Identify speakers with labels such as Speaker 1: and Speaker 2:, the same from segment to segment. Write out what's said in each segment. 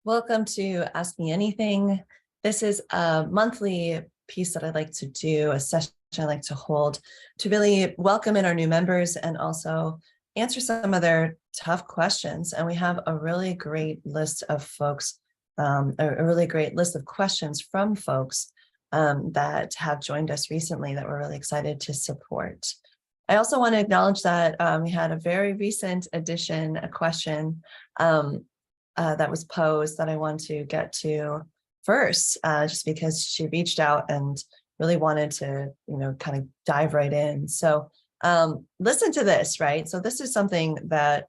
Speaker 1: Welcome to Ask Me Anything. This is a monthly piece that I like to do, a session I like to hold to really welcome in our new members and also answer some of their tough questions. And we have a really great list of folks, a really great list of questions from folks that have joined us recently that we're really excited to support. I also want to acknowledge that we had a very recent addition, a question that was posed that I want to get to first, just because she reached out and really wanted to, kind of dive right in. So listen to this, right? So this is something that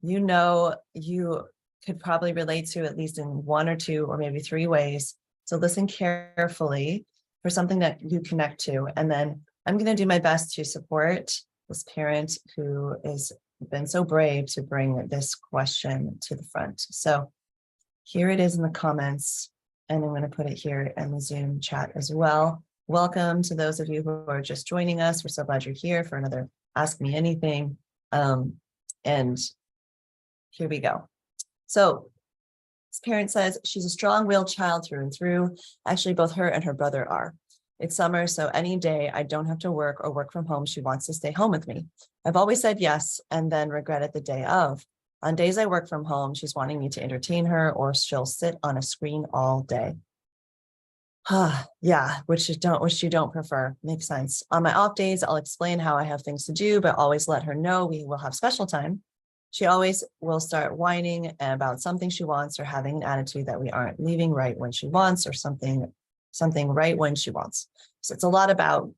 Speaker 1: you could probably relate to at least in one or two or maybe three ways. So listen carefully for something that you connect to. And then I'm going to do my best to support this parent who is been so brave to bring this question to the front. So here it is in the comments, and I'm going to put it here in the Zoom chat as well. Welcome to those of you who are just joining us. We're so glad you're here for another Ask Me Anything. And here we go. So this parent says she's a strong-willed child through and through. Actually, both her and her brother are. It's summer, so any day I don't have to work or work from home, she wants to stay home with me. I've always said yes and then regretted the day of. On days I work from home, she's wanting me to entertain her or she'll sit on a screen all day. Yeah, which you don't prefer. Makes sense. On my off days, I'll explain how I have things to do, but always let her know we will have special time. She always will start whining about something she wants or having an attitude that we aren't leaving right when she wants or something right when she wants. So it's a lot about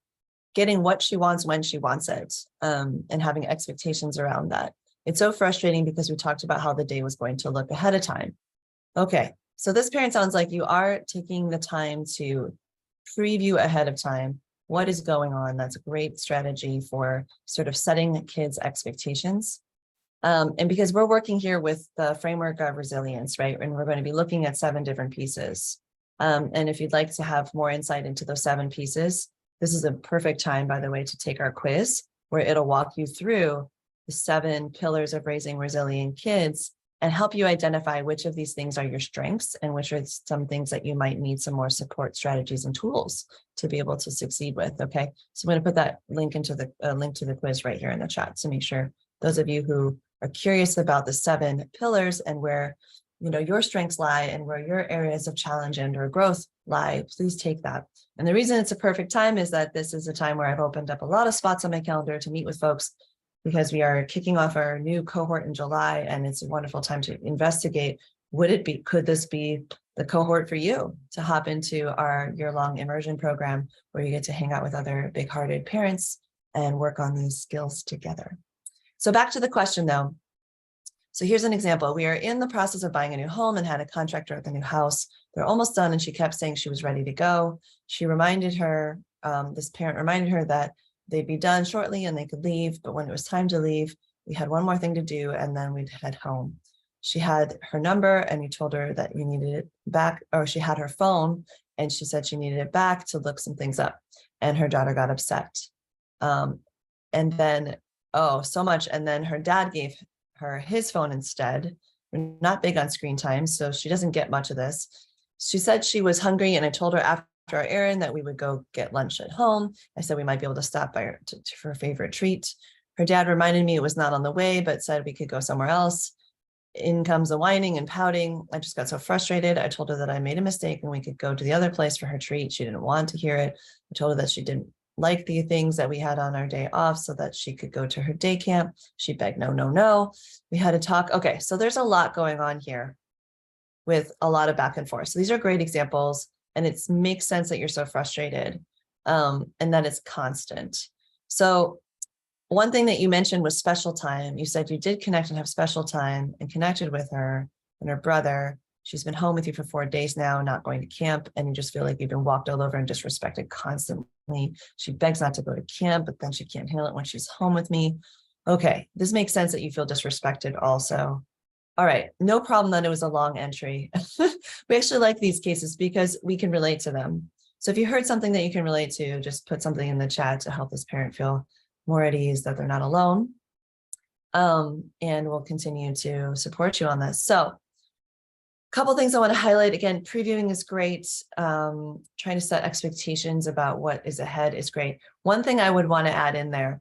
Speaker 1: getting what she wants when she wants it, and having expectations around that. It's so frustrating because we talked about how the day was going to look ahead of time. Okay, so this parent sounds like you are taking the time to preview ahead of time what is going on. That's a great strategy for sort of setting kids' expectations. And because we're working here with the framework of resilience, right? And we're going to be looking at 7 different pieces. And if you'd like to have more insight into those 7 pieces, this is a perfect time, by the way, to take our quiz, where it'll walk you through the 7 pillars of raising resilient kids and help you identify which of these things are your strengths and which are some things that you might need some more support strategies and tools to be able to succeed with. Okay, so I'm going to put that link into the link to the quiz right here in the chat. So make sure those of you who are curious about the 7 pillars and where your strengths lie and where your areas of challenge and or growth lie, please take that. And the reason it's a perfect time is that this is a time where I've opened up a lot of spots on my calendar to meet with folks because we are kicking off our new cohort in July, and it's a wonderful time to investigate, could this be the cohort for you to hop into our year-long immersion program where you get to hang out with other big-hearted parents and work on these skills together. So back to the question though. So here's an example. We are in the process of buying a new home and had a contractor at the new house. They're almost done and she kept saying she was ready to go. She reminded her, this parent reminded her that they'd be done shortly and they could leave. But when it was time to leave, we had one more thing to do and then we'd head home. She had her number and you told her that you needed it back, or she had her phone and she said she needed it back to look some things up. And her daughter got upset. And then, so much. And then her dad gave her his phone instead. We're not big on screen time, so she doesn't get much of this. She said she was hungry, and I told her after our errand that we would go get lunch at home. I said we might be able to stop by her for her favorite treat. Her dad reminded me it was not on the way, but said we could go somewhere else. In comes the whining and pouting. I just got so frustrated. I told her that I made a mistake and we could go to the other place for her treat. She didn't want to hear it. I told her that she didn't like the things that we had on our day off so that she could go to her day camp. She begged, no, no, no. We had to talk. Okay, so there's a lot going on here with a lot of back and forth. So these are great examples, and it makes sense that you're so frustrated, and that it's constant. So one thing that you mentioned was special time. You said you did connect and have special time and connected with her and her brother. She's been home with you for 4 days now, not going to camp, and you just feel like you've been walked all over and disrespected constantly. She begs not to go to camp, but then she can't handle it when she's home with me. Okay, this makes sense that you feel disrespected also. All right, no problem that it was a long entry. We actually like these cases because we can relate to them. So if you heard something that you can relate to, just put something in the chat to help this parent feel more at ease that they're not alone. And we'll continue to support you on this. So Couple things I want to highlight. Again, previewing is great. Trying to set expectations about what is ahead is great. One thing I would want to add in there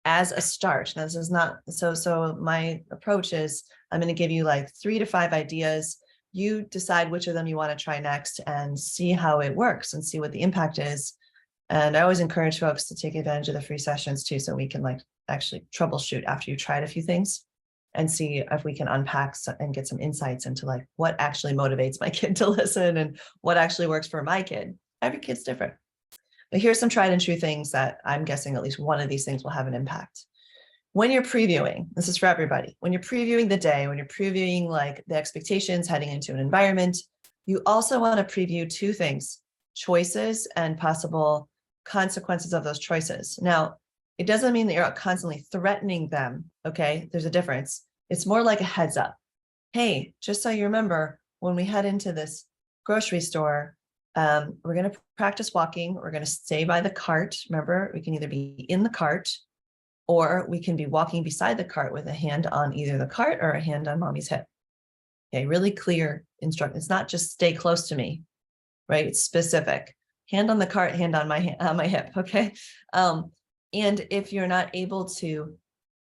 Speaker 1: as a start. Now, this is not, so my approach is I'm going to give you like 3 to 5 ideas. You decide which of them you want to try next and see how it works and see what the impact is. And I always encourage folks to take advantage of the free sessions too, so we can like actually troubleshoot after you've tried a few things and see if we can unpack and get some insights into like what actually motivates my kid to listen and what actually works for my kid. Every kid's different. But here's some tried and true things that I'm guessing at least one of these things will have an impact. When you're previewing, this is for everybody, when you're previewing the day, when you're previewing like the expectations heading into an environment, you also want to preview 2 things, choices and possible consequences of those choices. Now, it doesn't mean that you're constantly threatening them, okay? There's a difference. It's more like a heads up. Hey, just so you remember, when we head into this grocery store, we're going to practice walking. We're going to stay by the cart. Remember, we can either be in the cart or we can be walking beside the cart with a hand on either the cart or a hand on mommy's hip. Okay, really clear instruction. It's not just stay close to me, right? It's specific. Hand on the cart, hand on my hip, okay? And if you're not able to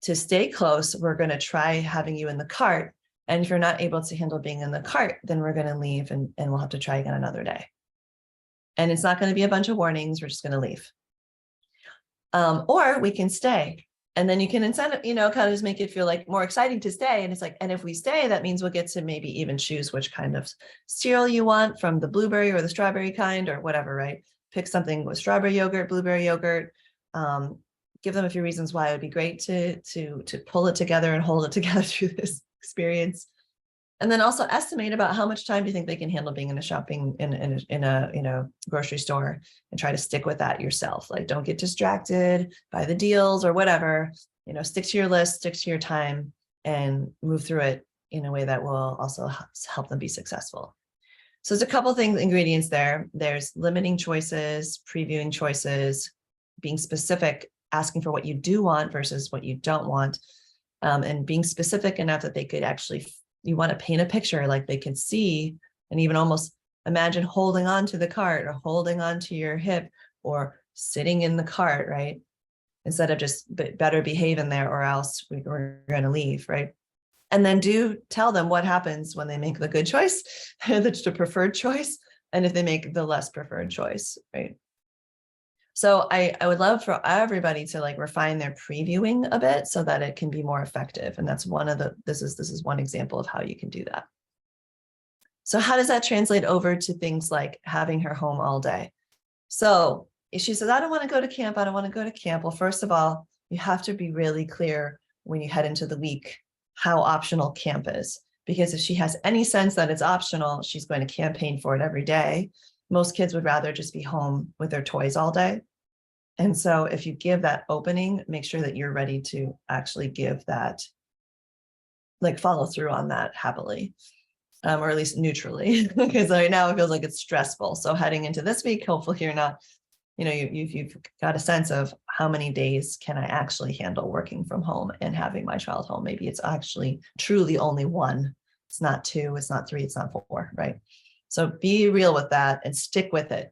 Speaker 1: stay close, we're going to try having you in the cart. And if you're not able to handle being in the cart, then we're going to leave and we'll have to try again another day. And it's not going to be a bunch of warnings. We're just going to leave. Or we can stay. And then you can incentive, kind of just make it feel like more exciting to stay. And it's like, and if we stay, that means we'll get to maybe even choose which kind of cereal you want from the blueberry or the strawberry kind or whatever, right? Pick something with strawberry yogurt, blueberry yogurt. Give them a few reasons why it would be great to pull it together and hold it together through this experience. And then also estimate about how much time do you think they can handle being in a grocery store, and try to stick with that yourself. Like, don't get distracted by the deals or whatever, stick to your list, stick to your time, and move through it in a way that will also help them be successful. So there's a couple things, ingredients there. There's limiting choices, previewing choices, being specific, asking for what you do want versus what you don't want, and being specific enough that they could actually, you want to paint a picture like they can see and even almost imagine holding on to the cart or holding on to your hip or sitting in the cart, right? Instead of just better behave in there or else we're going to leave, right? And then do tell them what happens when they make the good choice, the preferred choice, and if they make the less preferred choice, right? So I would love for everybody to like refine their previewing a bit so that it can be more effective. And that's this is one example of how you can do that. So how does that translate over to things like having her home all day? So if she says, I don't want to go to camp, I don't want to go to camp. Well, first of all, you have to be really clear when you head into the week how optional camp is. Because if she has any sense that it's optional, she's going to campaign for it every day. Most kids would rather just be home with their toys all day. And so if you give that opening, make sure that you're ready to actually give that, like follow through on that happily, or at least neutrally, because right now it feels like it's stressful. So heading into this week, hopefully you're not, you've got a sense of how many days can I actually handle working from home and having my child home. Maybe it's actually truly only 1. It's not 2, it's not 3, it's not 4, right? So be real with that and stick with it.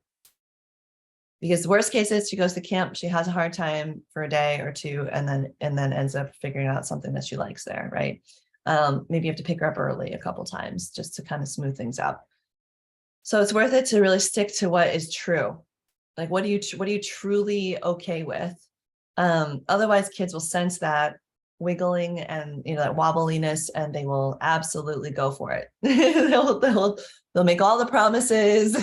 Speaker 1: Because the worst case is she goes to camp, she has a hard time for a day or 2, and then ends up figuring out something that she likes there, right? Maybe you have to pick her up early a couple times just to kind of smooth things out. So it's worth it to really stick to what is true. Like, what are you truly okay with? Otherwise, kids will sense that wiggling and that wobbliness, and they will absolutely go for it. They'll make all the promises.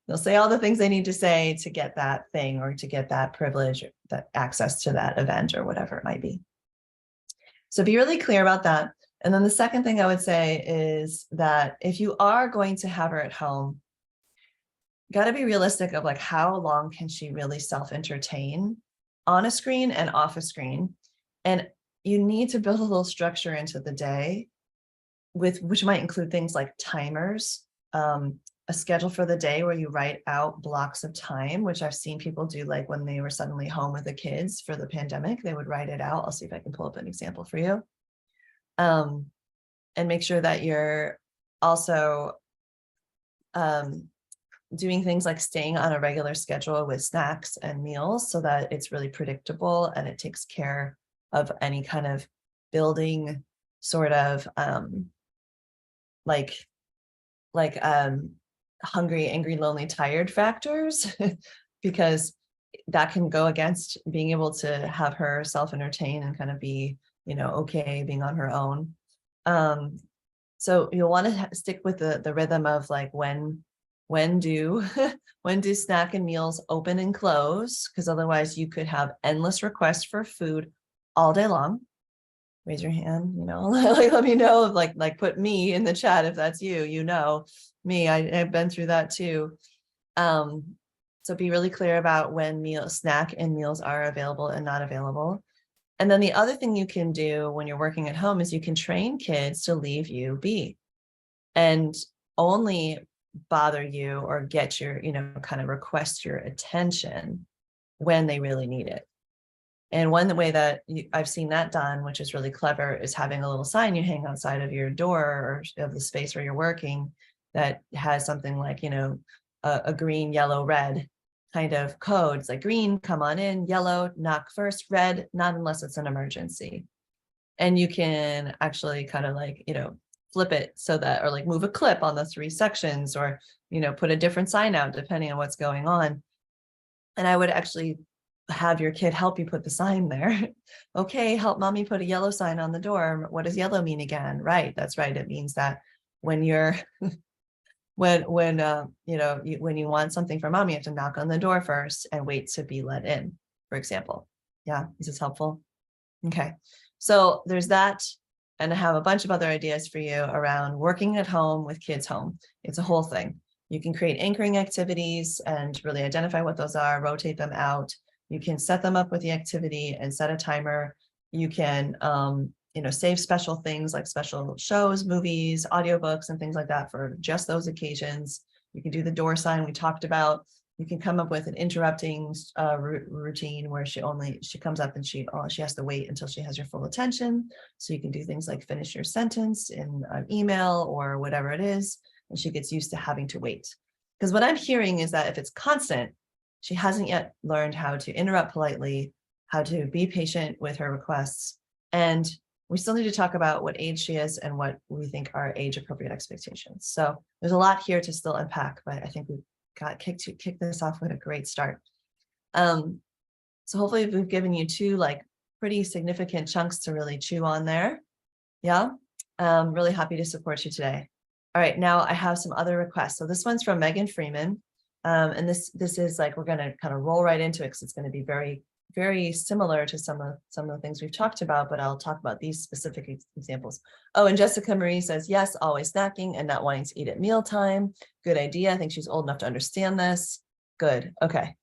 Speaker 1: They'll say all the things they need to say to get that thing or to get that privilege, or that access to that event or whatever it might be. So be really clear about that. And then the second thing I would say is that if you are going to have her at home, got to be realistic of like, how long can she really self-entertain on a screen and off a screen? And you need to build a little structure into the day, which might include things like timers, a schedule for the day where you write out blocks of time, which I've seen people do, like when they were suddenly home with the kids for the pandemic, they would write it out. I'll see if I can pull up an example for you. And make sure that you're Also, doing things like staying on a regular schedule with snacks and meals so that it's really predictable and it takes care of any kind of building sort of like hungry, angry, lonely, tired factors, because that can go against being able to have her self-entertain and kind of be, okay being on her own. So you'll want to stick with the rhythm of like when do when do snack and meals open and close, because otherwise you could have endless requests for food all day long. Raise your hand, like let me know, like put me in the chat if that's you, me, I've been through that too. So be really clear about when snack and meals are available and not available. And then the other thing you can do when you're working at home is you can train kids to leave you be and only bother you or get your, kind of request your attention when they really need it. And one way that I've seen that done, which is really clever, is having a little sign you hang outside of your door or of the space where you're working that has something like, a green, yellow, red kind of codes, like green, come on in, yellow, knock first, red, not unless it's an emergency. And you can actually kind of like, flip it so that, or like move a clip on the 3 sections, or, put a different sign out depending on what's going on. And I would actually have your kid help you put the sign there. Okay, help mommy put a yellow sign on the door. What does yellow mean again? Right, that's right. It means that when you're when you want something from mom, you have to knock on the door first and wait to be let in, for example. Yeah, is this helpful? Okay, so there's that. And I have a bunch of other ideas for you around working at home with kids home. It's a whole thing. You can create anchoring activities and really identify what those are, rotate them out. You can set them up with the activity and set a timer. You can, save special things like special shows, movies, audiobooks, and things like that for just those occasions. You can do the door sign we talked about. You can come up with an interrupting routine where she comes up and she has to wait until she has your full attention. So you can do things like finish your sentence in an email or whatever it is, and she gets used to having to wait. Because what I'm hearing is that if it's constant, she hasn't yet learned how to interrupt politely, how to be patient with her requests. And we still need to talk about what age she is and what we think are age appropriate expectations. So there's a lot here to still unpack, but I think we've got kicked this off with a great start. So hopefully we've given you 2 like pretty significant chunks to really chew on there. Yeah, really happy to support you today. All right, now I have some other requests. So this one's from Megan Freeman. And this is like, we're going to kind of roll right into it because it's going to be very, very similar to some of the things we've talked about, but I'll talk about these specific examples. Oh, and Jessica Marie says, yes, always snacking and not wanting to eat at mealtime. Good idea. I think she's old enough to understand this. Good. Okay.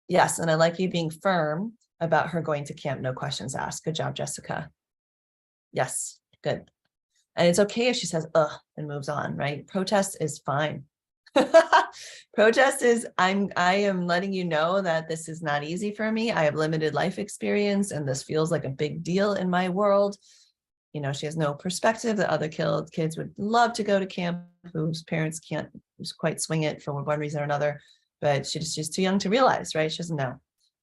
Speaker 1: Yes. And I like you being firm about her going to camp, no questions asked. Good job, Jessica. Yes. Good. And it's okay if she says, ugh, and moves on, right? Protest is fine. Protest is, I am letting you know that this is not easy for me. I have limited life experience and this feels like a big deal in my world. She has no perspective that other kids would love to go to camp whose parents can't quite swing it for one reason or another, but she's too young to realize, right? She doesn't know.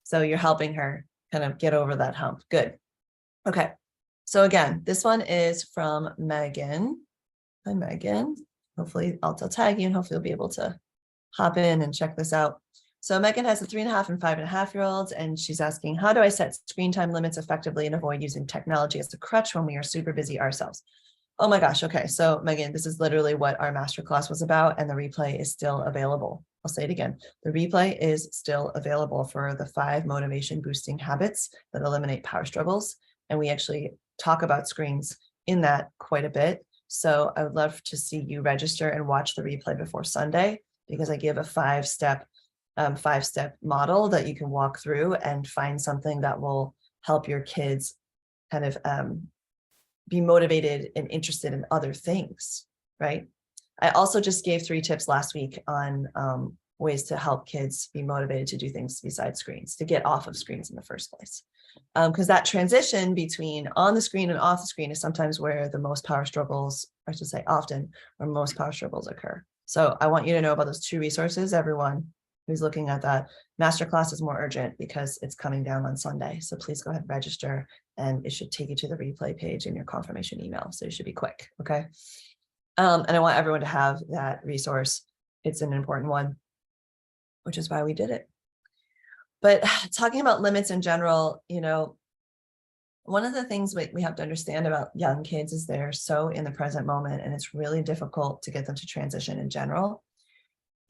Speaker 1: So you're helping her kind of get over that hump. Good. Okay. So again, this one is from Megan. Hi, Megan. Hopefully I'll tag you and hopefully you'll be able to hop in and check this out. So Megan has a 3.5 and 5.5-year-olds, and she's asking, how do I set screen time limits effectively and avoid using technology as a crutch when we are super busy ourselves? Oh my gosh. Okay. So Megan, this is literally what our masterclass was about, and the replay is still available. I'll say it again. The replay is still available for the 5 motivation boosting habits that eliminate power struggles. And we actually talk about screens in that quite a bit. So I would love to see you register and watch the replay before Sunday, because I give a 5-step model that you can walk through and find something that will help your kids kind of be motivated and interested in other things, right? I also just gave 3 tips last week on ways to help kids be motivated to do things besides screens, to get off of screens in the first place. Because that transition between on the screen and off the screen is sometimes where the most power struggles, or I should say often, where most power struggles occur. So I want you to know about those 2 resources, everyone who's looking at that. Masterclass is more urgent because it's coming down on Sunday. So please go ahead and register, and it should take you to the replay page in your confirmation email. So you should be quick, okay? And I want everyone to have that resource. It's an important one, which is why we did it. But talking about limits in general, one of the things we have to understand about young kids is they're so in the present moment, and it's really difficult to get them to transition in general.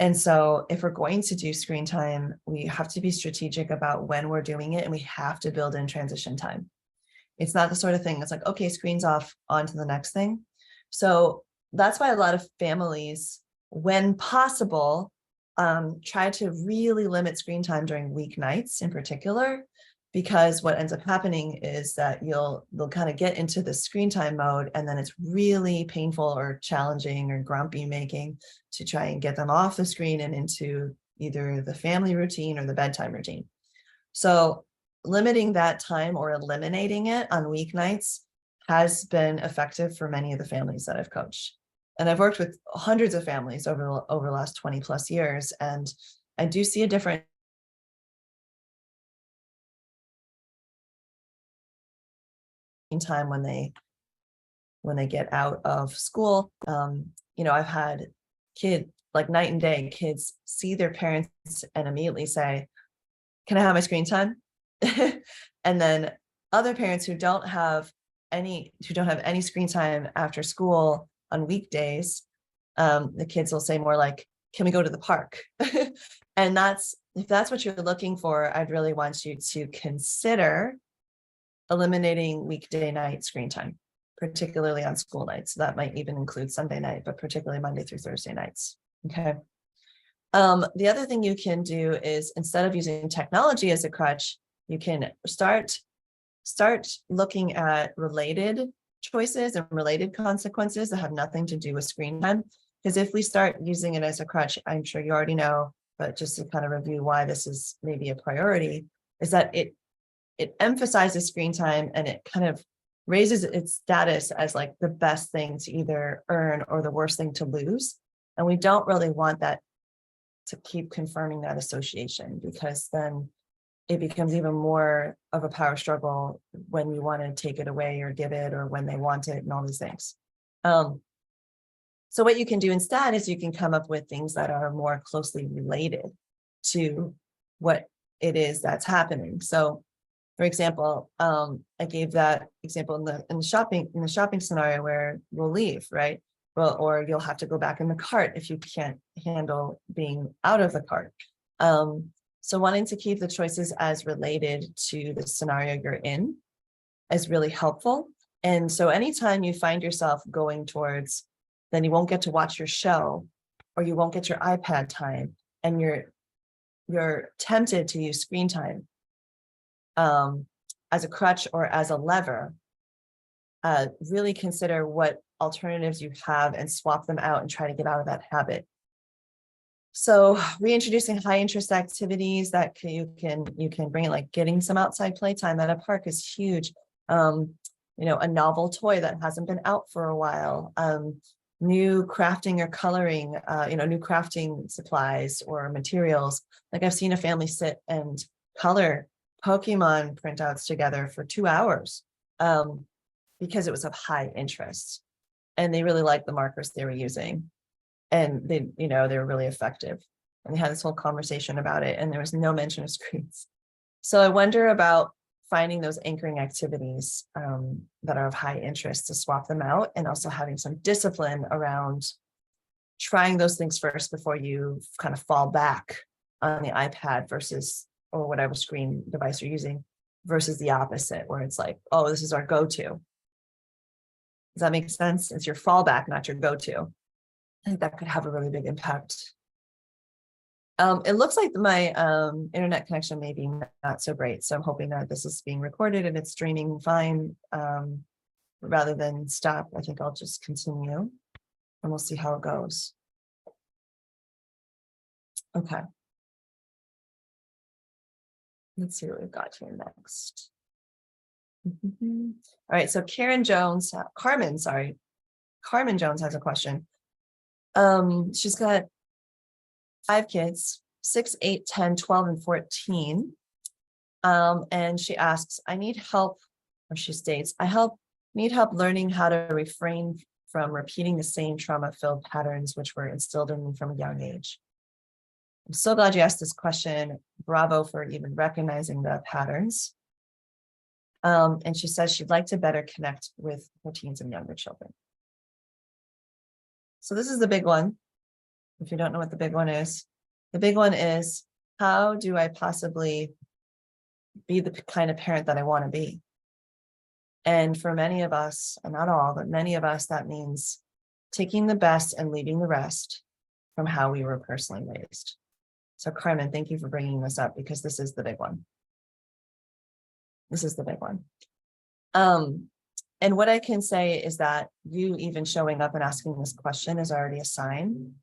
Speaker 1: And so if we're going to do screen time, we have to be strategic about when we're doing it, and we have to build in transition time. It's not the sort of thing that's like, okay, screen's off, on to the next thing. So that's why a lot of families, when possible, try to really limit screen time during weeknights in particular, because what ends up happening is that they'll kind of get into the screen time mode, and then it's really painful or challenging or grumpy making to try and get them off the screen and into either the family routine or the bedtime routine. So limiting that time or eliminating it on weeknights has been effective for many of the families that I've coached. And I've worked with hundreds of families over the last 20 plus years. And I do see a different time when they get out of school. I've had kids, like night and day, kids see their parents and immediately say, can I have my screen time? And then other parents who don't have any screen time after school on weekdays, the kids will say more like, can we go to the park? And if that's what you're looking for, I'd really want you to consider eliminating weekday night screen time, particularly on school nights. So that might even include Sunday night, but particularly Monday through Thursday nights. Okay. The other thing you can do is, instead of using technology as a crutch, you can start looking at related choices and related consequences that have nothing to do with screen time. Because if we start using it as a crutch, I'm sure you already know, but just to kind of review why this is maybe a priority, is that it emphasizes screen time, and it kind of raises its status as like the best thing to either earn or the worst thing to lose. And we don't really want that to keep confirming that association, because then it becomes even more of a power struggle when you want to take it away or give it, or when they want it and all these things. So what you can do instead is you can come up with things that are more closely related to what it is that's happening. So for example, I gave that example in the shopping scenario where we'll leave, right? Well, or you'll have to go back in the cart if you can't handle being out of the cart. So wanting to keep the choices as related to the scenario you're in is really helpful. And so anytime you find yourself going towards, then you won't get to watch your show, or you won't get your iPad time, and you're tempted to use screen time as a crutch or as a lever, really consider what alternatives you have and swap them out and try to get out of that habit. So reintroducing high interest activities that you can bring in, like getting some outside playtime at a park is huge. A novel toy that hasn't been out for a while, new crafting or coloring, new crafting supplies or materials. Like I've seen a family sit and color Pokemon printouts together for 2 hours because it was of high interest, and they really liked the markers they were using, and they were really effective, and they had this whole conversation about it, and there was no mention of screens. So I wonder about finding those anchoring activities that are of high interest to swap them out, and also having some discipline around trying those things first before you kind of fall back on the iPad or whatever screen device you're using, versus the opposite, where it's like, oh, this is our go-to. Does that make sense? It's your fallback, not your go-to. I think that could have a really big impact. It looks like my internet connection may be not so great, so I'm hoping that this is being recorded and it's streaming fine. Rather than stop, I think I'll just continue, and we'll see how it goes. Okay. Let's see what we've got here next. All right. So Karmen Jones has a question. She's got 5 kids, 6, 8, 10, 12, and 14. And she asks, I need help, or she states, need help learning how to refrain from repeating the same trauma-filled patterns which were instilled in me from a young age. I'm so glad you asked this question. Bravo for even recognizing the patterns. And she says she'd like to better connect with her teens and younger children. So this is the big one. If you don't know what the big one is, how do I possibly be the kind of parent that I want to be? And for many of us, and not all, but many of us, that means taking the best and leaving the rest from how we were personally raised. So Karmen, thank you for bringing this up, because this is the big one. This is the big one. And what I can say is that you even showing up and asking this question is already a sign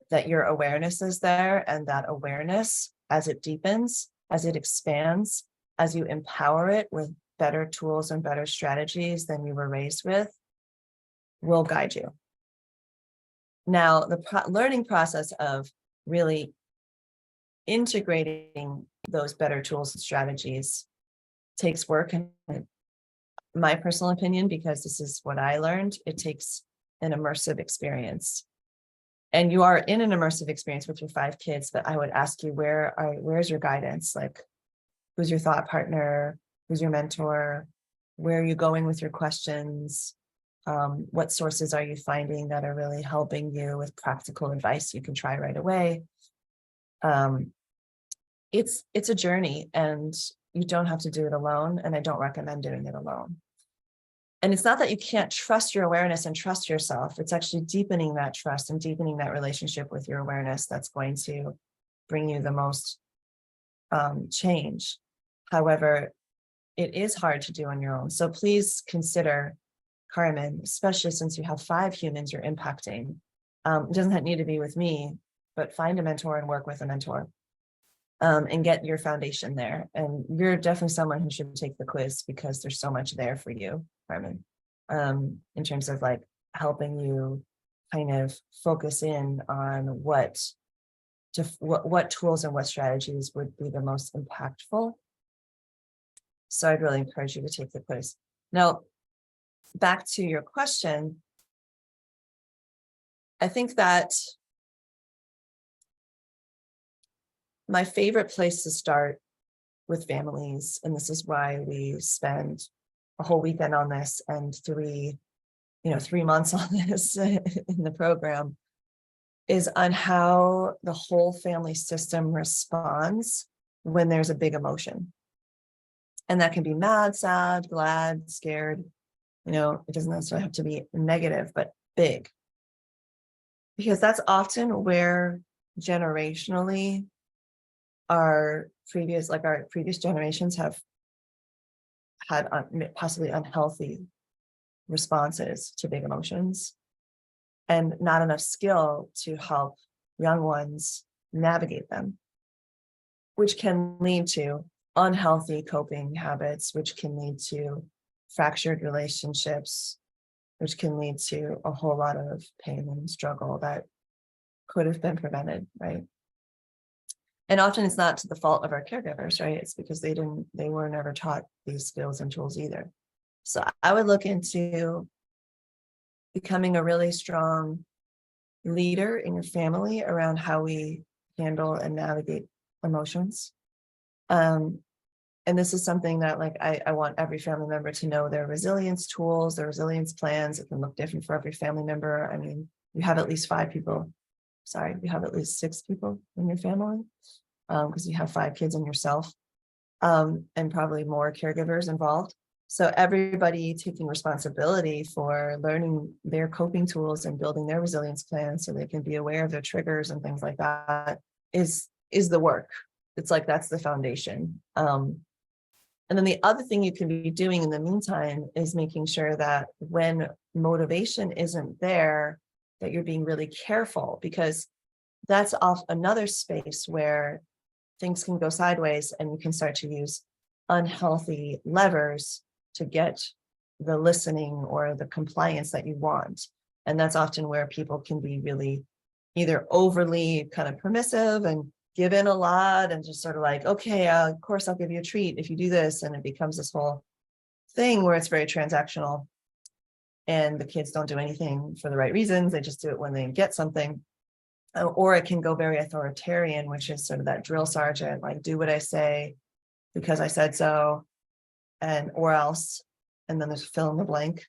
Speaker 1: that your awareness is there, and that awareness, as it deepens, as it expands, as you empower it with better tools and better strategies than you were raised with, will guide you. Now, the learning process of really integrating those better tools and strategies takes work. And my personal opinion, because this is what I learned, it takes an immersive experience. And you are in an immersive experience with your 5 kids, but I would ask you, where's your guidance? Like, who's your thought partner? Who's your mentor? Where are you going with your questions? What sources are you finding that are really helping you with practical advice you can try right away? It's a journey, and you don't have to do it alone. And I don't recommend doing it alone. And it's not that you can't trust your awareness and trust yourself. It's actually deepening that trust and deepening that relationship with your awareness that's going to bring you the most change. However, it is hard to do on your own. So please consider, Karmen, especially since you have 5 humans you're impacting. It doesn't need to be with me, but find a mentor and work with a mentor, and get your foundation there. And you're definitely someone who should take the quiz, because there's so much there for you, Karmen, in terms of like helping you kind of focus in on what tools and what strategies would be the most impactful. So I'd really encourage you to take the quiz. Now, back to your question, I think that my favorite place to start with families, and this is why we spend a whole weekend on this and 3 months on this in the program, is on how the whole family system responds when there's a big emotion. And that can be mad, sad, glad, scared. It doesn't necessarily have to be negative, but big. Because that's often where generationally our previous generations have had possibly unhealthy responses to big emotions, and not enough skill to help young ones navigate them, which can lead to unhealthy coping habits, which can lead to fractured relationships, which can lead to a whole lot of pain and struggle that could have been prevented, right? And often it's not to the fault of our caregivers, right? It's because they were never taught these skills and tools either. So I would look into becoming a really strong leader in your family around how we handle and navigate emotions. And this is something that I want every family member to know their resilience tools, their resilience plans. It can look different for every family member. I mean, you have at least 5 people. Sorry, you have at least 6 people in your family, because you have 5 kids and yourself, and probably more caregivers involved. So everybody taking responsibility for learning their coping tools and building their resilience plans so they can be aware of their triggers and things like that is the work. It's like, that's the foundation. And then the other thing you can be doing in the meantime is making sure that when motivation isn't there, that you're being really careful, because that's off another space where things can go sideways and you can start to use unhealthy levers to get the listening or the compliance that you want. And that's often where people can be really either overly kind of permissive and give in a lot and just sort of like, okay, of course I'll give you a treat if you do this. And it becomes this whole thing where it's very transactional and the kids don't do anything for the right reasons. They just do it when they get something. Or it can go very authoritarian, which is sort of that drill sergeant, like do what I say because I said so, and or else. And then there's fill in the blank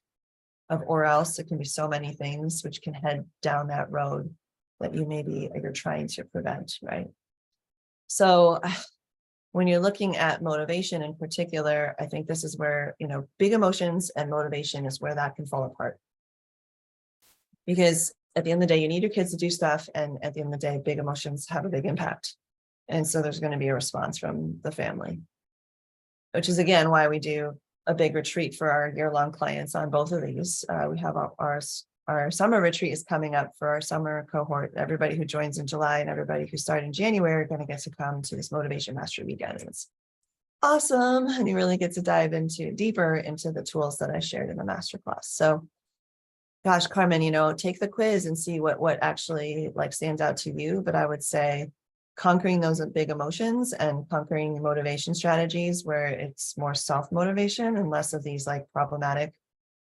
Speaker 1: of or else. It can be so many things which can head down that road that you're trying to prevent, right? So when you're looking at motivation in particular, I think this is where, big emotions and motivation is where that can fall apart. Because at the end of the day, you need your kids to do stuff. And at the end of the day, big emotions have a big impact. And so there's going to be a response from the family, which is, again, why we do a big retreat for our year-long clients on both of these. We have our summer retreat is coming up for our summer cohort. Everybody who joins in July and everybody who started in January are going to get to come to this Motivation Mastery Weekend. It's awesome. And you really get to dive deeper into the tools that I shared in the masterclass. So gosh, Karmen, take the quiz and see what actually stands out to you. But I would say conquering those big emotions and conquering motivation strategies where it's more self-motivation and less of these problematic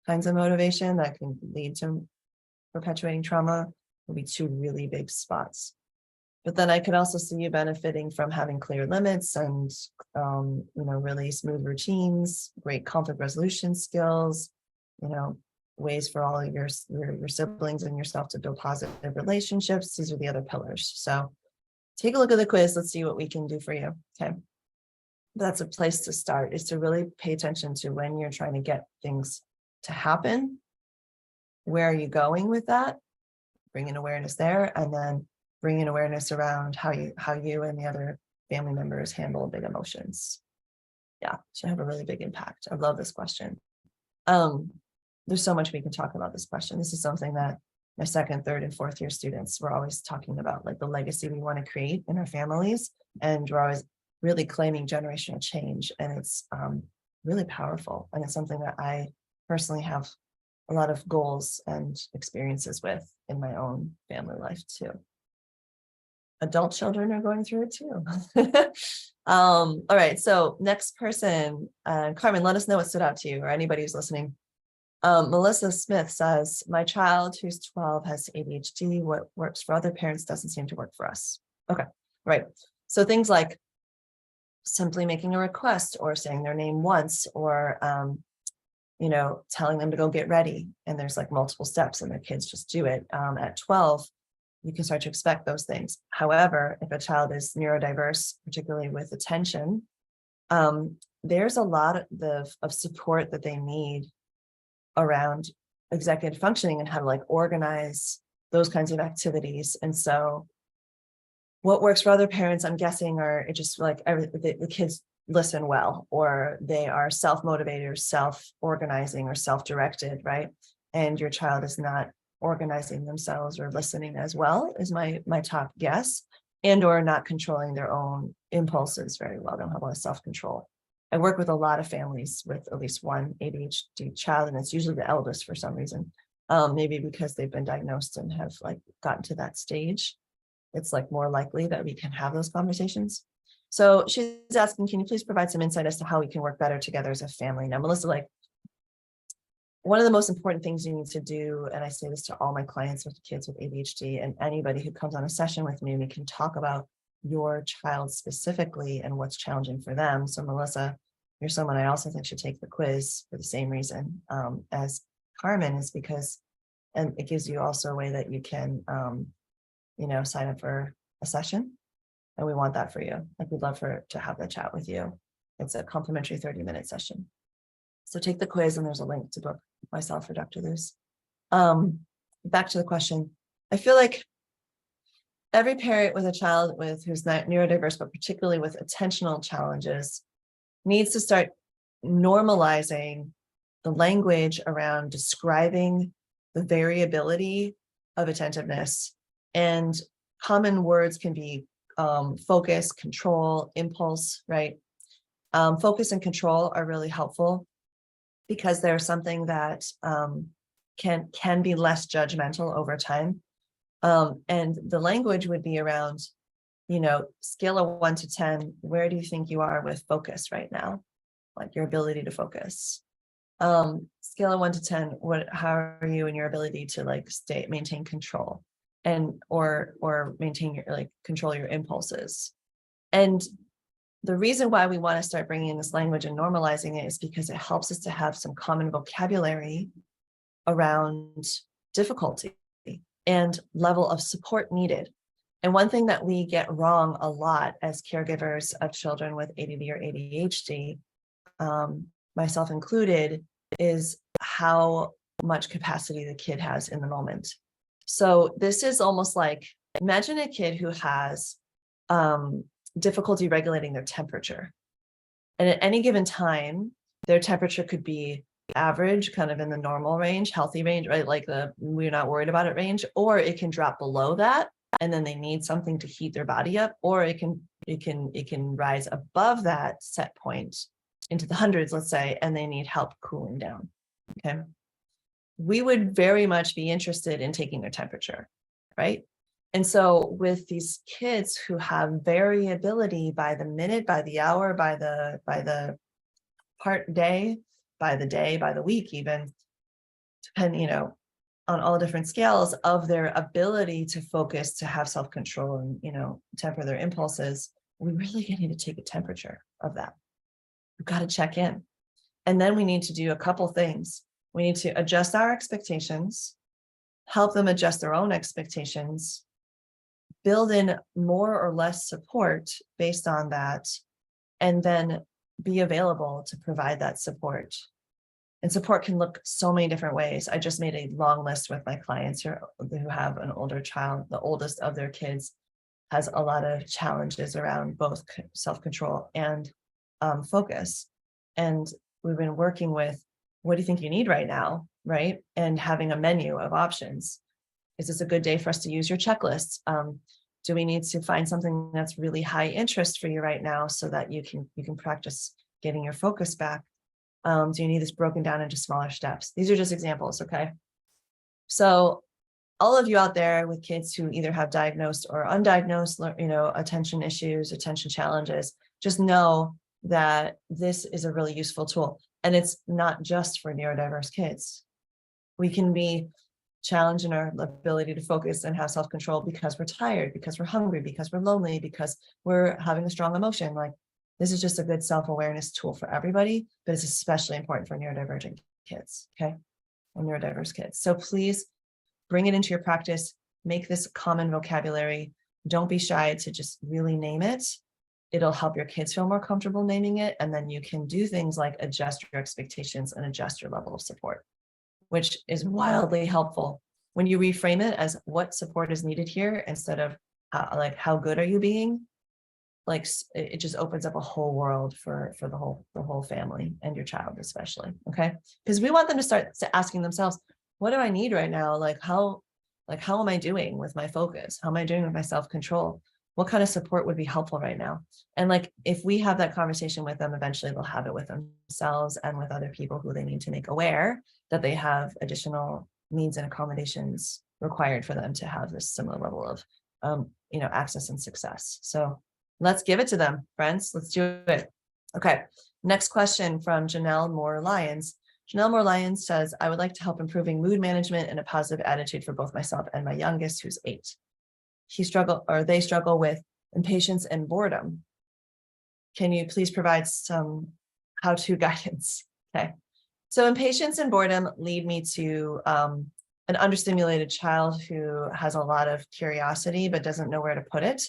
Speaker 1: kinds of motivation that can lead to perpetuating trauma will be two really big spots. But then I could also see you benefiting from having clear limits and, really smooth routines, great conflict resolution skills, ways for all of your siblings and yourself to build positive relationships. These are the other pillars. So take a look at the quiz. Let's see what we can do for you. Okay. That's a place to start, is to really pay attention to when you're trying to get things to happen. Where are you going with that? Bring in awareness there, and then bring in awareness around how you and the other family members handle big emotions. Yeah, should have a really big impact. I love this question. There's so much we can talk about this question. This is something that my second, third, and fourth year students were always talking about, the legacy we want to create in our families. And we're always really claiming generational change. And it's really powerful. And it's something that I personally have a lot of goals and experiences with in my own family life too. Adult children are going through it too. All right. So next person, Karmen, let us know what stood out to you or anybody who's listening. Melissa Smith says, my child who's 12 has ADHD. What works for other parents doesn't seem to work for us. Okay, right. So things like simply making a request or saying their name once or, telling them to go get ready. And there's multiple steps and their kids just do it. At 12, you can start to expect those things. However, if a child is neurodiverse, particularly with attention, there's a lot of support that they need around executive functioning and how to organize those kinds of activities. And so what works for other parents, I'm guessing, are just the kids listen well, or they are self-motivated or self-organizing or self-directed, right? And your child is not organizing themselves or listening as well, is my top guess, and or not controlling their own impulses very well. They don't have a lot of self-control. I work with a lot of families with at least one ADHD child, and it's usually the eldest for some reason, maybe because they've been diagnosed and have gotten to that stage. It's more likely that we can have those conversations. So she's asking, can you please provide some insight as to how we can work better together as a family? Now, Melissa, one of the most important things you need to do, and I say this to all my clients with kids with ADHD and anybody who comes on a session with me, we can talk about your child specifically and what's challenging for them. So Melissa, you're someone I also think should take the quiz for the same reason as Karmen, is because, and it gives you also a way that you can, sign up for a session. And we want that for you. We'd love to have that chat with you. It's a complimentary 30-minute session. So take the quiz and there's a link to book myself or Dr. Luce. Back to the question. I feel like every parent with a child who's not neurodiverse, but particularly with attentional challenges, needs to start normalizing the language around describing the variability of attentiveness and common words can be focus, control, impulse, right? Focus and control are really helpful because they're something that can be less judgmental over time. And the language would be around, scale of 1 to 10, where do you think you are with focus right now? Like your ability to focus. Scale of 1 to 10, how are you in your ability to maintain control and or maintain your control your impulses? And the reason why we want to start bringing in this language and normalizing it is because it helps us to have some common vocabulary around difficulty and level of support needed. And one thing that we get wrong a lot as caregivers of children with ADD or ADHD, myself included, is how much capacity the kid has in the moment. So this is almost like, imagine a kid who has difficulty regulating their temperature. And at any given time, their temperature could be average, kind of in the normal range, healthy range, right? Like we're not worried about it range, or it can drop below that. And then they need something to heat their body up, or it can rise above that set point into the hundreds, let's say, and they need help cooling down. Okay. We would very much be interested in taking their temperature, right? And so with these kids who have variability by the minute, by the hour, by the part day, by the week, even, depending, on all different scales of their ability to focus, to have self-control and, temper their impulses, we really need to take a temperature of that. We've got to check in. And then we need to do a couple things. We need to adjust our expectations, help them adjust their own expectations, build in more or less support based on that, and then be available to provide that support. And support can look so many different ways. I just made a long list with my clients who have an older child. The oldest of their kids has a lot of challenges around both self-control and focus. And we've been working with, what do you think you need right now, right? And having a menu of options. Is this a good day for us to use your checklists? Do we need to find something that's really high interest for you right now so that you can practice getting your focus back? Do you need this broken down into smaller steps? These are just examples, okay? So all of you out there with kids who either have diagnosed or undiagnosed, attention issues, attention challenges, just know that this is a really useful tool. And it's not just for neurodiverse kids. We can be challenged in our ability to focus and have self-control because we're tired, because we're hungry, because we're lonely, because we're having a strong emotion. This is just a good self-awareness tool for everybody, but it's especially important for neurodivergent kids, okay? Or neurodiverse kids. So please bring it into your practice, make this common vocabulary. Don't be shy to just really name it. It'll help your kids feel more comfortable naming it. And then you can do things like adjust your expectations and adjust your level of support, which is wildly helpful. When you reframe it as what support is needed here, instead of how good are you being, it just opens up a whole world for the whole family and your child especially, okay? Because we want them to start asking themselves, what do I need right now? How am I doing with my focus? How am I doing with my self-control? What kind of support would be helpful right now? And if we have that conversation with them, eventually they'll have it with themselves and with other people who they need to make aware that they have additional needs and accommodations required for them to have this similar level of access and success. So let's give it to them, friends. Let's do it. Okay. Next question from Janelle Moore Lyons. Janelle Moore Lyons says, I would like to help improving mood management and a positive attitude for both myself and my youngest, who's 8. They struggle with impatience and boredom. Can you please provide some how-to guidance? Okay. So impatience and boredom lead me to an understimulated child who has a lot of curiosity, but doesn't know where to put it.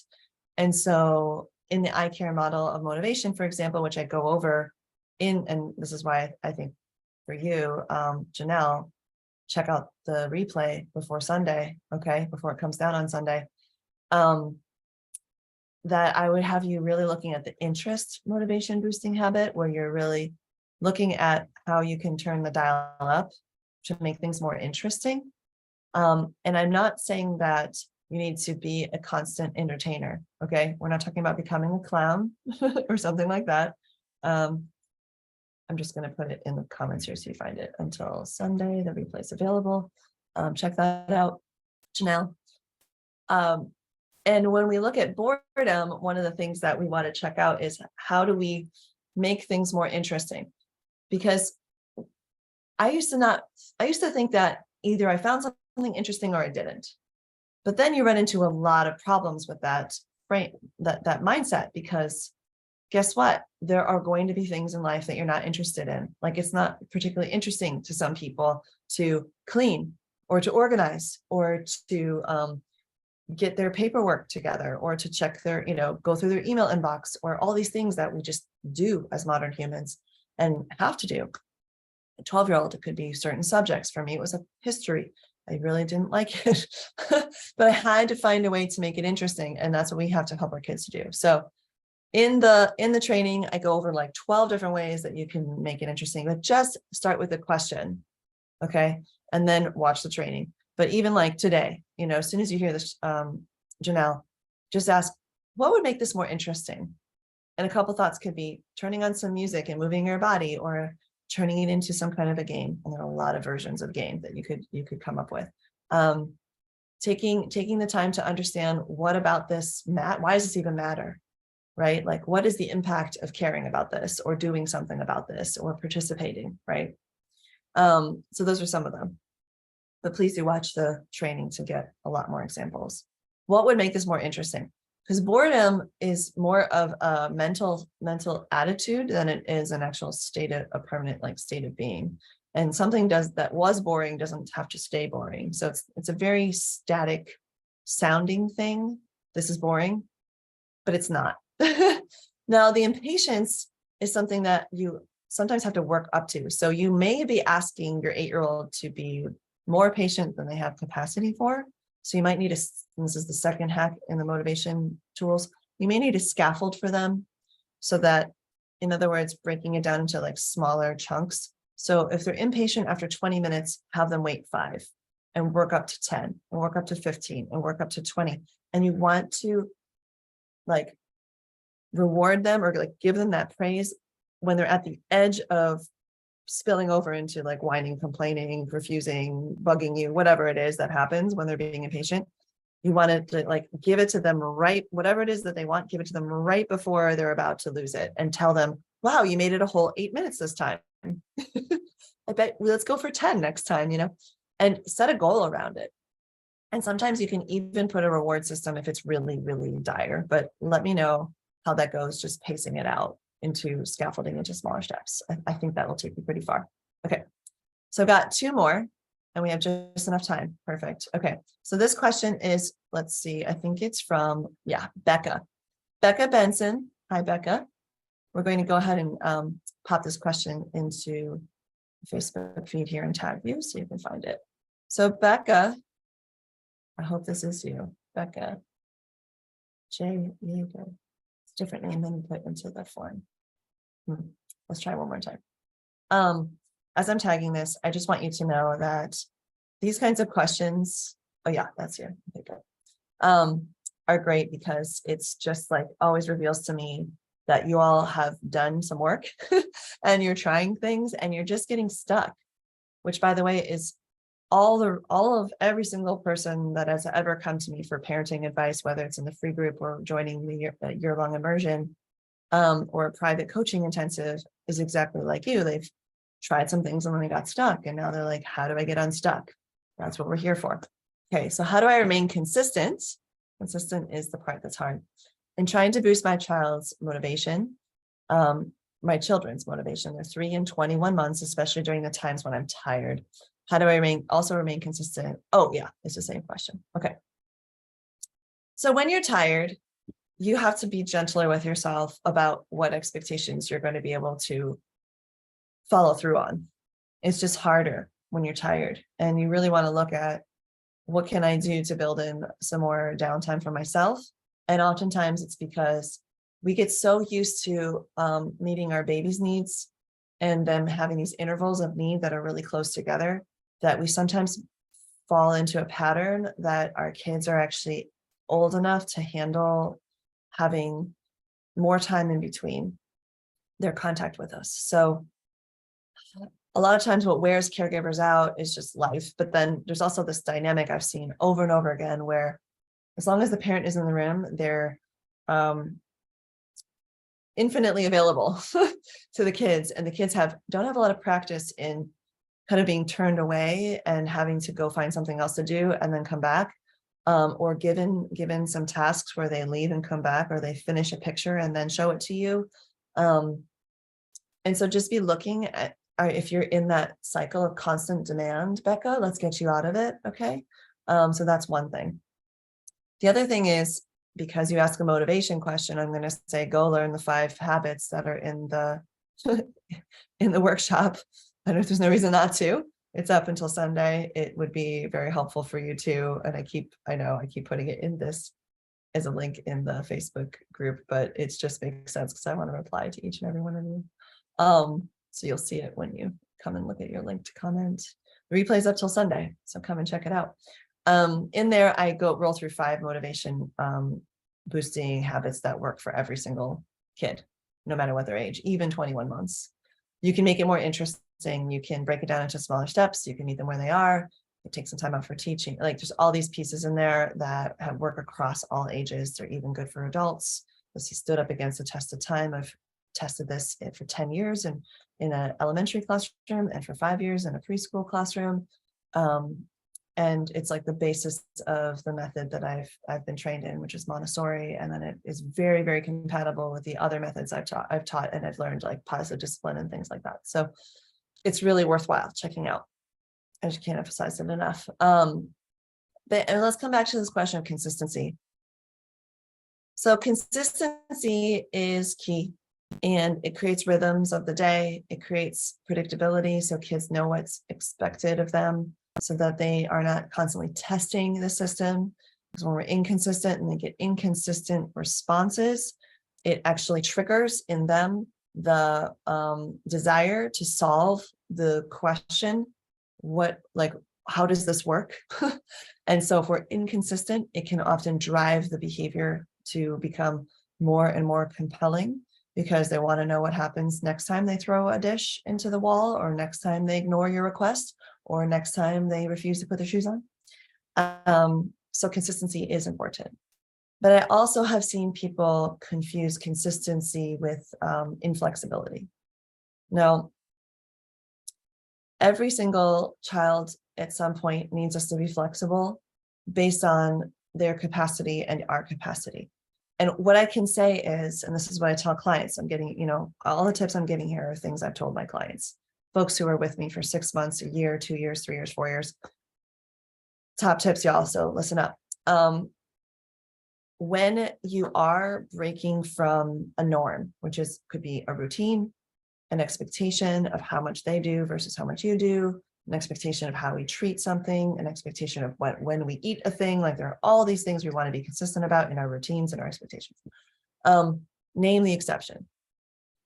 Speaker 1: And so in the I-Care model of motivation, for example, which I go over and this is why I think for you, Janelle, check out the replay before Sunday, okay, before it comes down on Sunday, that I would have you really looking at the interest motivation boosting habit, where you're really looking at how you can turn the dial up to make things more interesting. And I'm not saying that You need to be a constant entertainer. Okay. We're not talking about becoming a clown or something like that. I'm just going to put it in the comments here so you find it. Until Sunday, the replay is available. Check that out, Janelle. And when we look at boredom, one of the things that we want to check out is how do we make things more interesting? Because I used to think that either I found something interesting or I didn't. But then you run into a lot of problems with that mindset, because guess what? There are going to be things in life that you're not interested in. Like, it's not particularly interesting to some people to clean or to organize or to get their paperwork together or to check their, go through their email inbox, or all these things that we just do as modern humans and have to do. A 12-year-old, it could be certain subjects. For me, it was a history. I really didn't like it, but I had to find a way to make it interesting. And that's what we have to help our kids to do. So in the training, I go over like 12 different ways that you can make it interesting, but just start with a question. Okay. And then watch the training. But even like today, as soon as you hear this, Janelle, just ask, what would make this more interesting? And a couple thoughts could be turning on some music and moving your body, or turning it into some kind of a game. And there are a lot of versions of game that you could come up with. Taking the time to understand, what about this why does this even matter? Right? Like, what is the impact of caring about this, or doing something about this, or participating, right? So those are some of them. But please do watch the training to get a lot more examples. What would make this more interesting? Because boredom is more of a mental attitude than it is an actual a permanent state of being. And something that was boring doesn't have to stay boring. So it's a very static sounding thing. This is boring, but it's not. Now, the impatience is something that you sometimes have to work up to. So you may be asking your 8-year-old to be more patient than they have capacity for. So you might need this is the second hack in the motivation tools. You may need a scaffold for them, so that, in other words, breaking it down into like smaller chunks. So if they're impatient after 20 minutes, have them wait 5 and work up to 10 and work up to 15 and work up to 20. And you want to like reward them, or like give them that praise when they're at the edge of spilling over into like whining, complaining, refusing, bugging you, whatever it is that happens when they're being impatient. You want to like give it to them right, whatever it is that they want, give it to them right before they're about to lose it, and tell them, wow, you made it a whole 8 minutes this time. I bet let's go for 10 next time, and set a goal around it. And sometimes you can even put a reward system if it's really, really dire, but let me know how that goes, just pacing it out into scaffolding into smaller steps. I think that will take you pretty far. Okay, so I've got 2 more and we have just enough time. Perfect. Okay, so this question is, let's see, I think it's from, Becca Benson. Hi, Becca. We're going to go ahead and pop this question into the Facebook feed here and tag you so you can find it. So Becca, I hope this is you, Becca J. Yeager. It's a different name than you put into the form. Let's try one more time. As I'm tagging this, I just want you to know that these kinds of questions, that's you. Okay, good. Are great, because it's just like always reveals to me that you all have done some work and you're trying things and you're just getting stuck, which, by the way, is all of every single person that has ever come to me for parenting advice, whether it's in the free group or joining the year-long immersion or a private coaching intensive, is exactly like you. They've tried some things and then they got stuck, and now they're like, how do I get unstuck? That's what we're here for. Okay, so how do I remain consistent? Consistent is the part that's hard. In trying to boost my child's motivation, my children's motivation. They're 3 and 21 months, especially during the times when I'm tired. How do I remain consistent? Oh yeah, it's the same question. Okay. So when you're tired, you have to be gentler with yourself about what expectations you're going to be able to follow through on. It's just harder when you're tired, and you really want to look at, what can I do to build in some more downtime for myself? And oftentimes it's because we get so used to meeting our baby's needs and them having these intervals of need that are really close together, that we sometimes fall into a pattern that our kids are actually old enough to handle having more time in between their contact with us. So a lot of times what wears caregivers out is just life. But then there's also this dynamic I've seen over and over again where as long as the parent is in the room, they're infinitely available to the kids, and the kids don't have a lot of practice in kind of being turned away and having to go find something else to do and then come back, or given some tasks where they leave and come back, or they finish a picture and then show it to you. And so just be looking at, if you're in that cycle of constant demand, Becca, let's get you out of it. Okay. So that's one thing. The other thing is, because you ask a motivation question, I'm going to say, go learn the 5 habits that are in the, in the workshop. I know there's no reason not to. It's up until Sunday. It would be very helpful for you too. And I keep putting it in this as a link in the Facebook group, but it just makes sense because I want to reply to each and every one of you. So you'll see it when you come and look at your link to comment. The replay is up till Sunday, so come and check it out. In there, I roll through 5 motivation boosting habits that work for every single kid, no matter what their age, even 21 months. You can make it more interesting. You can break it down into smaller steps. You can meet them where they are. You take some time out for teaching. Like, there's all these pieces in there that work across all ages. They're even good for adults. As he stood up against the test of time. I've tested this for 10 years in an elementary classroom and for 5 years in a preschool classroom. And it's like the basis of the method that I've been trained in, which is Montessori. And then it is very, very compatible with the other methods I've taught and I've learned, like positive discipline and things like that. So it's really worthwhile checking out. I just can't emphasize it enough. And let's come back to this question of consistency. So consistency is key, and it creates rhythms of the day. It creates predictability, so kids know what's expected of them, so that they are not constantly testing the system. Because when we're inconsistent and they get inconsistent responses, it actually triggers in them the desire to solve the question, how does this work? And so if we're inconsistent, it can often drive the behavior to become more and more compelling, because they want to know what happens next time they throw a dish into the wall, or next time they ignore your request, or next time they refuse to put their shoes on. So consistency is important. But I also have seen people confuse consistency with inflexibility. Now, every single child at some point needs us to be flexible based on their capacity and our capacity. And what I can say is, and this is what I tell clients, I'm getting, all the tips I'm giving here are things I've told my clients, folks who are with me for 6 months, a year, 2 years, 3 years, 4 years. Top tips, y'all, so listen up. When you are breaking from a norm, which could be a routine, an expectation of how much they do versus how much you do, an expectation of how we treat something, an expectation of when we eat a thing, like there are all these things we want to be consistent about in our routines and our expectations. Name the exception.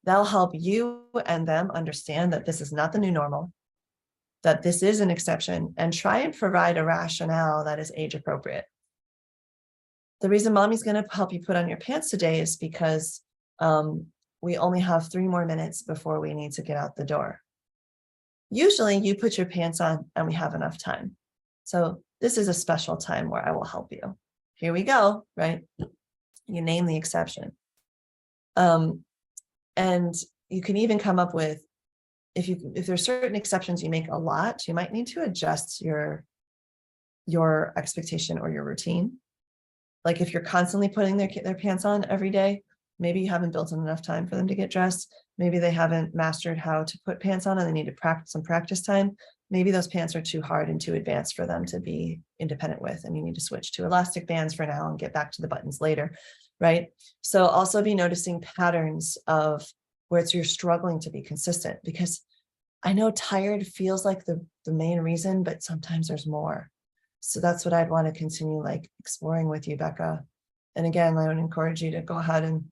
Speaker 1: That'll help you and them understand that this is not the new normal, that this is an exception, and try and provide a rationale that is age appropriate. The reason mommy's going to help you put on your pants today is because we only have 3 more minutes before we need to get out the door. Usually you put your pants on and we have enough time. So this is a special time where I will help you. Here we go, right? You name the exception. And you can even come up with, if there's certain exceptions you make a lot, you might need to adjust your expectation or your routine. Like if you're constantly putting their pants on every day, maybe you haven't built in enough time for them to get dressed. Maybe they haven't mastered how to put pants on and they need to practice some practice time. Maybe those pants are too hard and too advanced for them to be independent with, and you need to switch to elastic bands for now and get back to the buttons later, right? So also be noticing patterns of where you're struggling to be consistent, because I know tired feels like the main reason, but sometimes there's more. So that's what I'd want to continue exploring with you, Becca. And again, I would encourage you to go ahead and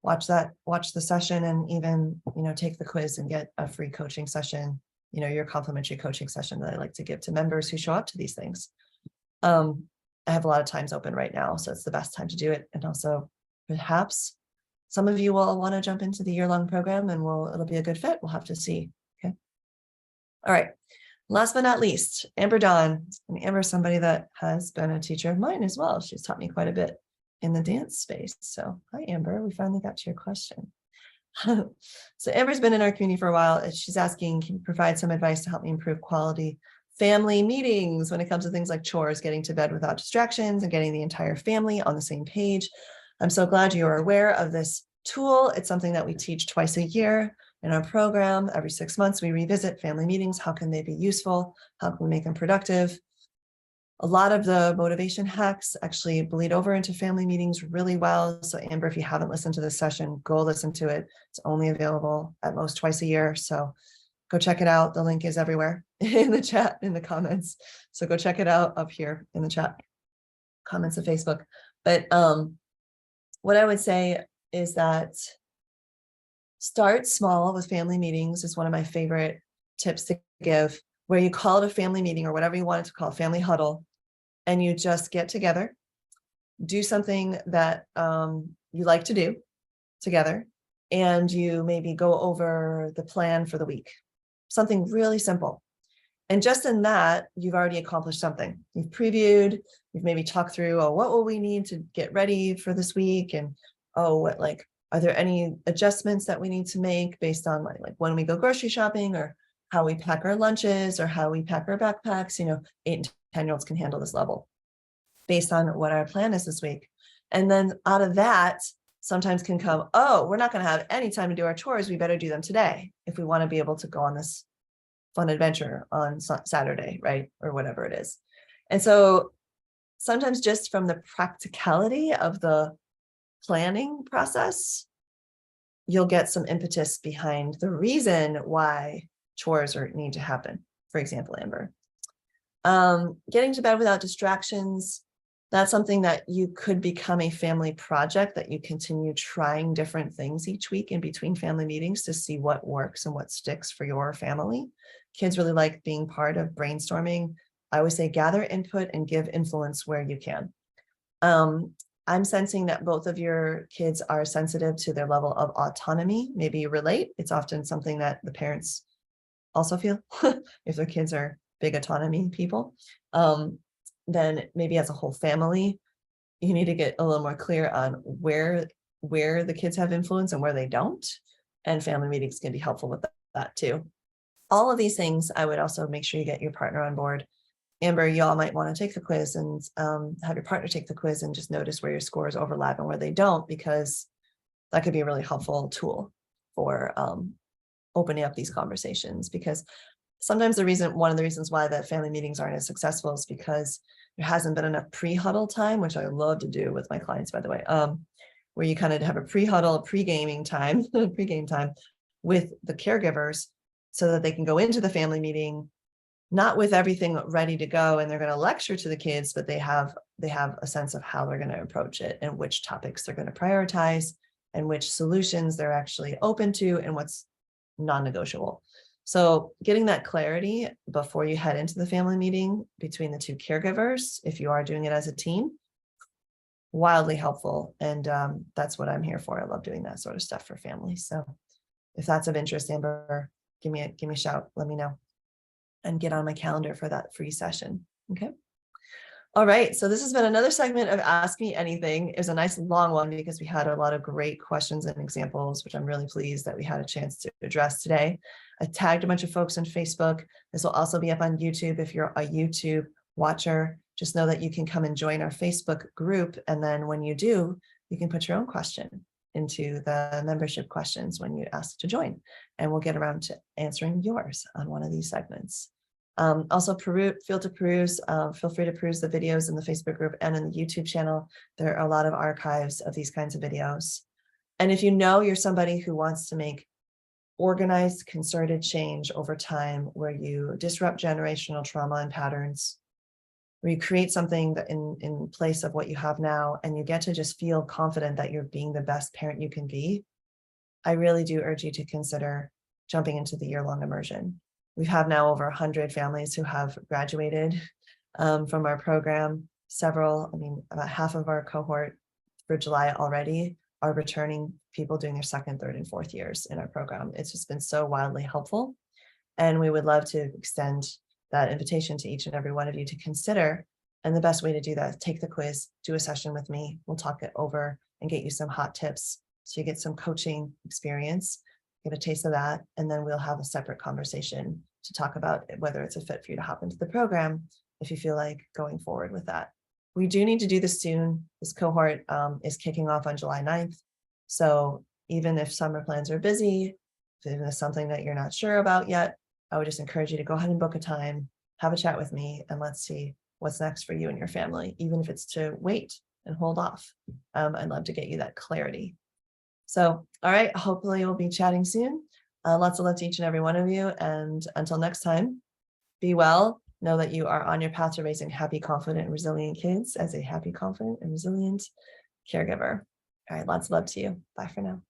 Speaker 1: watch the session, and even, take the quiz and get a free coaching session, your complimentary coaching session that I like to give to members who show up to these things. I have a lot of times open right now, so it's the best time to do it. And also perhaps some of you will want to jump into the year-long program and it'll be a good fit. We'll have to see. Okay. All right. Last but not least, Amber Dawn. And Amber is somebody that has been a teacher of mine as well. She's taught me quite a bit in the dance space. So hi, Amber. We finally got to your question. So Amber's been in our community for a while. She's asking, can you provide some advice to help me improve quality family meetings when it comes to things like chores, getting to bed without distractions, and getting the entire family on the same page? I'm so glad you are aware of this tool. It's something that we teach twice a year in our program. Every 6 months, we revisit family meetings. How can they be useful? How can we make them productive? A lot of the motivation hacks actually bleed over into family meetings really well. So Amber, if you haven't listened to this session, go listen to it. It's only available at most twice a year. So go check it out. The link is everywhere in the chat, in the comments. So go check it out up here in the chat, comments of Facebook. But what I would say is that start small with family meetings is one of my favorite tips to give, where you call it a family meeting or whatever you want it to call, family huddle, and you just get together, do something that you like to do together, and you maybe go over the plan for the week, something really simple. And just in that, you've already accomplished something. You've previewed, you've maybe talked through, oh, what will we need to get ready for this week? And oh, are there any adjustments that we need to make based on like when we go grocery shopping, or how we pack our lunches, or how we pack our backpacks? 8 and 10-year-olds can handle this level based on what our plan is this week. And then out of that, sometimes can come, oh, we're not going to have any time to do our chores. We better do them today if we want to be able to go on this fun adventure on Saturday, right? Or whatever it is. And so sometimes just from the practicality of the planning process, you'll get some impetus behind the reason why chores need to happen. For example, Amber, getting to bed without distractions. That's something that you could become a family project, that you continue trying different things each week in between family meetings to see what works and what sticks for your family. Kids really like being part of brainstorming. I always say gather input and give influence where you can. I'm sensing that both of your kids are sensitive to their level of autonomy. Maybe you relate. It's often something that the parents also feel if their kids are big autonomy people. Then maybe as a whole family, you need to get a little more clear on where the kids have influence and where they don't. And family meetings can be helpful with that too. All of these things, I would also make sure you get your partner on board. Amber, y'all might want to take the quiz and have your partner take the quiz and just notice where your scores overlap and where they don't, because that could be a really helpful tool for opening up these conversations. Because sometimes one of the reasons why the family meetings aren't as successful is because there hasn't been enough pre-huddle time, which I love to do with my clients, by the way, where you kind of have a pre-huddle, pre-game time with the caregivers so that they can go into the family meeting not with everything ready to go and they're going to lecture to the kids, but they have a sense of how they're going to approach it and which topics they're going to prioritize and which solutions they're actually open to and what's non-negotiable. So getting that clarity before you head into the family meeting between the two caregivers, if you are doing it as a team, wildly helpful. And that's what I'm here for. I love doing that sort of stuff for families. So if that's of interest, Amber, give me a shout, let me know, and get on my calendar for that free session. Okay. All right. So this has been another segment of Ask Me Anything. It was a nice long one because we had a lot of great questions and examples, which I'm really pleased that we had a chance to address today. I tagged a bunch of folks on Facebook. This will also be up on YouTube. If you're a YouTube watcher, just know that you can come and join our Facebook group. And then when you do, you can put your own question into the membership questions when you ask to join, and we'll get around to answering yours on one of these segments. Also, feel free to peruse the videos in the Facebook group and in the YouTube channel. There are a lot of archives of these kinds of videos. And if you know you're somebody who wants to make organized, concerted change over time, where you disrupt generational trauma and patterns, where you create something that in place of what you have now, and you get to just feel confident that you're being the best parent you can be, I really do urge you to consider jumping into the year-long immersion. We have now over 100 families who have graduated from our program. About half of our cohort for July already are returning people doing their second, third, and fourth years in our program. It's just been so wildly helpful. And we would love to extend that invitation to each and every one of you to consider. And the best way to do that is take the quiz, do a session with me. We'll talk it over and get you some hot tips so you get some coaching experience, get a taste of that, and then we'll have a separate conversation to talk about whether it's a fit for you to hop into the program if you feel like going forward with that. We do need to do this soon. This cohort is kicking off on July 9th. So even if summer plans are busy, if it is something that you're not sure about yet, I would just encourage you to go ahead and book a time, have a chat with me, and let's see what's next for you and your family, even if it's to wait and hold off. I'd love to get you that clarity. So, all right, hopefully we'll be chatting soon. Lots of love to each and every one of you. And until next time, be well. Know that you are on your path to raising happy, confident, and resilient kids as a happy, confident, and resilient caregiver. All right, lots of love to you. Bye for now.